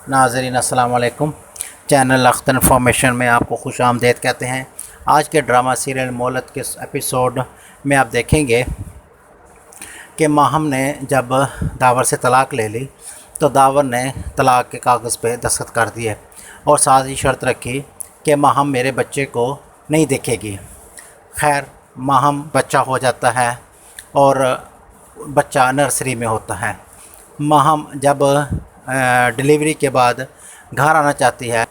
ناظرین السلام علیکم۔ چینل اختر انفارمیشن میں آپ کو خوش آمدید کہتے ہیں۔ آج کے ڈرامہ سیریل مولت کے ایپیسوڈ میں آپ دیکھیں گے کہ ماہم نے جب داور سے طلاق لے لی تو داور نے طلاق کے کاغذ پہ دستخط کر دیے اور ساتھ ہی شرط رکھی کہ ماہم میرے بچے کو نہیں دیکھے گی۔ خیر، ماہم بچہ ہو جاتا ہے اور بچہ نرسری میں ہوتا ہے۔ ماہم جب ڈیلیوری کے بعد گھر آنا چاہتی ہے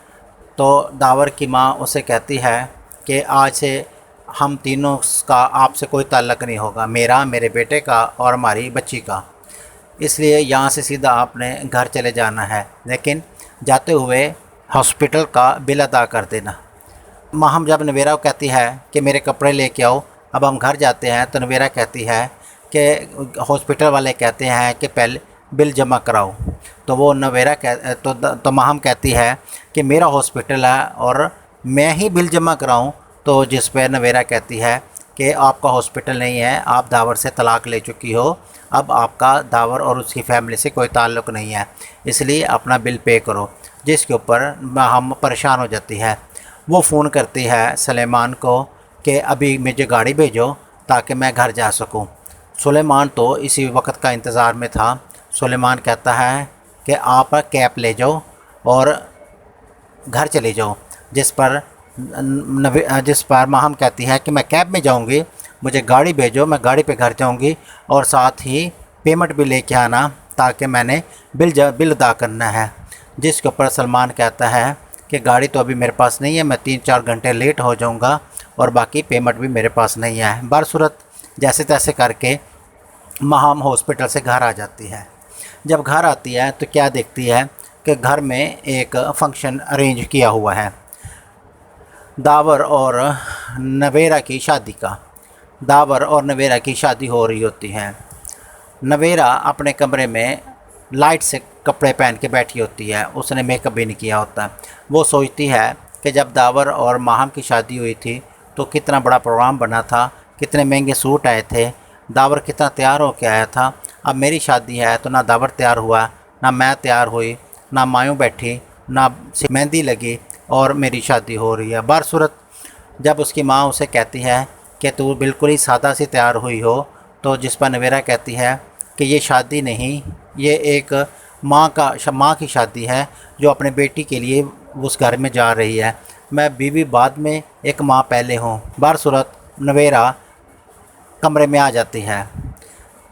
تو داور کی ماں اسے کہتی ہے کہ آج سے ہم تینوں کا آپ سے کوئی تعلق نہیں ہوگا، میرا، میرے بیٹے کا اور ہماری بچی کا، اس لیے یہاں سے سیدھا آپ نے گھر چلے جانا ہے، لیکن جاتے ہوئے ہاسپٹل کا بل ادا کر دینا۔ ماہم جب نویرا کو کہتی ہے کہ میرے کپڑے لے کے آؤ، اب ہم گھر جاتے ہیں تو نویرا کہتی ہے کہ ہاسپٹل والے کہتے ہیں کہ پہلے بل جمع کراؤ، تو وہ نویرا تو ماہم کہتی ہے کہ میرا ہاسپٹل ہے اور میں ہی بل جمع کراؤں، تو جس پہ نویرا کہتی ہے کہ آپ کا ہاسپٹل نہیں ہے، آپ داور سے طلاق لے چکی ہو، اب آپ کا داور اور اس کی فیملی سے کوئی تعلق نہیں ہے، اس لیے اپنا بل پے کرو۔ جس کے اوپر ماہم پریشان ہو جاتی ہے۔ وہ فون کرتی ہے سلیمان کو کہ ابھی مجھے گاڑی بھیجو تاکہ میں گھر جا سکوں۔ سلیمان تو اسی وقت کا انتظار میں تھا۔ سلیمان کہتا ہے کہ آپ کیب لے جاؤ اور گھر چلے جاؤ، جس پر ماہم کہتی ہے کہ میں کیب میں جاؤں گی، مجھے گاڑی بھیجو، میں گاڑی پہ گھر جاؤں گی اور ساتھ ہی پیمنٹ بھی لے کے آنا تاکہ میں نے بل ادا کرنا ہے۔ جس کے اوپر سلمان کہتا ہے کہ گاڑی تو ابھی میرے پاس نہیں ہے، میں 3-4 گھنٹے لیٹ ہو جاؤں گا اور باقی پیمنٹ بھی میرے پاس نہیں ہے۔ برصورت جیسے تیسے کر کے ماہم ہاسپٹل سے گھر آ جاتی ہے۔ جب گھر آتی ہے تو کیا دیکھتی ہے کہ گھر میں ایک فنکشن ارینج کیا ہوا ہے، داور اور نویرا کی شادی کا۔ داور اور نویرا کی شادی ہو رہی ہوتی ہے۔ نویرا اپنے کمرے میں لائٹ سے کپڑے پہن کے بیٹھی ہوتی ہے، اس نے میک اپ بھی نہیں کیا ہوتا۔ وہ سوچتی ہے کہ جب داور اور ماہم کی شادی ہوئی تھی تو کتنا بڑا پروگرام بنا تھا، کتنے مہنگے سوٹ آئے تھے، داور کتنا تیار ہو کے آیا تھا۔ اب میری شادی ہے تو نہ داور تیار ہوا، نہ میں تیار ہوئی، نہ مایوں بیٹھی، نہ مہندی لگی اور میری شادی ہو رہی ہے۔ برصورت جب اس کی ماں اسے کہتی ہے کہ تو بالکل ہی سادہ سی تیار ہوئی ہو، تو جس پر نویرا کہتی ہے کہ یہ شادی نہیں، یہ ایک ماں کی شادی ہے جو اپنے بیٹی کے لیے اس گھر میں جا رہی ہے، میں بیوی بعد میں ایک ماں پہلے ہوں۔ برصورت نویرا کمرے میں آ جاتی ہے۔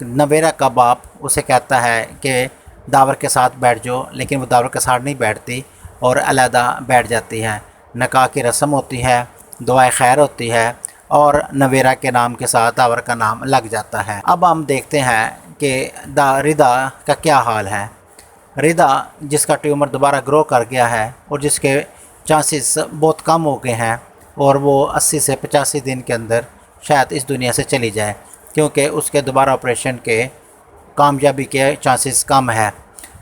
نویرا کا باپ اسے کہتا ہے کہ داور کے ساتھ بیٹھ جاؤ، لیکن وہ داور کے ساتھ نہیں بیٹھتی اور علیحدہ بیٹھ جاتی ہے۔ نکاح کی رسم ہوتی ہے، دعائے خیر ہوتی ہے اور نویرا کے نام کے ساتھ داور کا نام لگ جاتا ہے۔ اب ہم دیکھتے ہیں کہ ردا کا کیا حال ہے۔ ردا جس کا ٹیومر دوبارہ گرو کر گیا ہے اور جس کے چانسز بہت کم ہو گئے ہیں اور وہ 80 سے 85 دن کے اندر شاید اس دنیا سے چلی جائے، کیونکہ اس کے دوبارہ آپریشن کے کامیابی کے چانسز کم ہے۔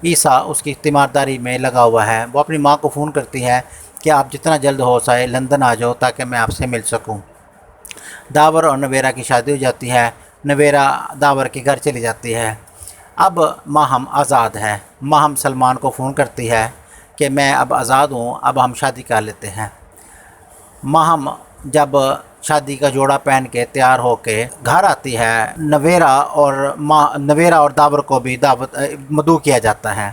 عیسیٰ اس کی تیمارداری میں لگا ہوا ہے۔ وہ اپنی ماں کو فون کرتی ہے کہ آپ جتنا جلد ہو سکے لندن آ جاؤ تاکہ میں آپ سے مل سکوں۔ داور اور نویرا کی شادی ہو جاتی ہے۔ نویرا داور کے گھر چلی جاتی ہے۔ اب ماہم آزاد ہے۔ ماہم سلمان کو فون کرتی ہے کہ میں اب آزاد ہوں، اب ہم شادی کر لیتے ہیں۔ ماہم جب شادی کا جوڑا پہن کے تیار ہو کے گھر آتی ہے، نویرا اور داور کو بھی مدعو کیا جاتا ہے۔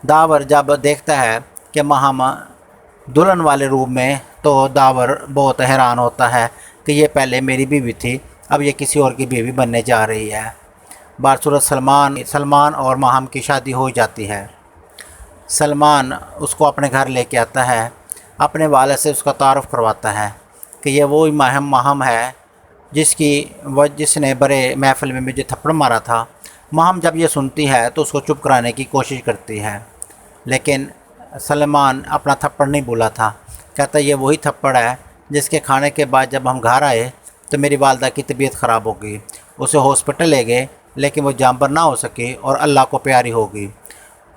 داور جب دیکھتا ہے کہ ماہم دلہن والے روم میں تو داور بہت حیران ہوتا ہے کہ یہ پہلے میری بیوی تھی، اب یہ کسی اور کی بیوی بننے جا رہی ہے۔ برصورت سلمان اور ماہم کی شادی ہو جاتی ہے۔ سلمان اس کو اپنے گھر لے کے آتا ہے، اپنے والد سے اس کا تعارف کرواتا ہے کہ یہ وہی ماہم ہے جس نے بڑے محفل میں مجھے تھپڑ مارا تھا۔ ماہم جب یہ سنتی ہے تو اس کو چپ کرانے کی کوشش کرتی ہے، لیکن سلمان اپنا تھپڑ نہیں بھولا تھا۔ کہتا ہے یہ وہی تھپڑ ہے جس کے کھانے کے بعد جب ہم گھر آئے تو میری والدہ کی طبیعت خراب ہو گئی، اسے ہاسپٹل لے گئے لیکن وہ جانبر نہ ہو سکی اور اللہ کو پیاری ہو گئی۔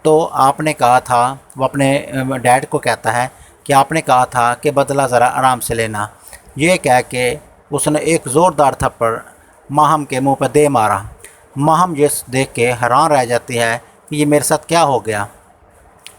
تو آپ نے کہا تھا، وہ اپنے ڈیڈ کو کہتا ہے کہ آپ نے کہا تھا کہ بدلہ ذرا آرام سے لینا۔ یہ کہہ کے اس نے ایک زوردار تھپڑ ماہم کے منہ پہ دے مارا۔ ماہم جس دیکھ کے حیران رہ جاتی ہے کہ یہ میرے ساتھ کیا ہو گیا۔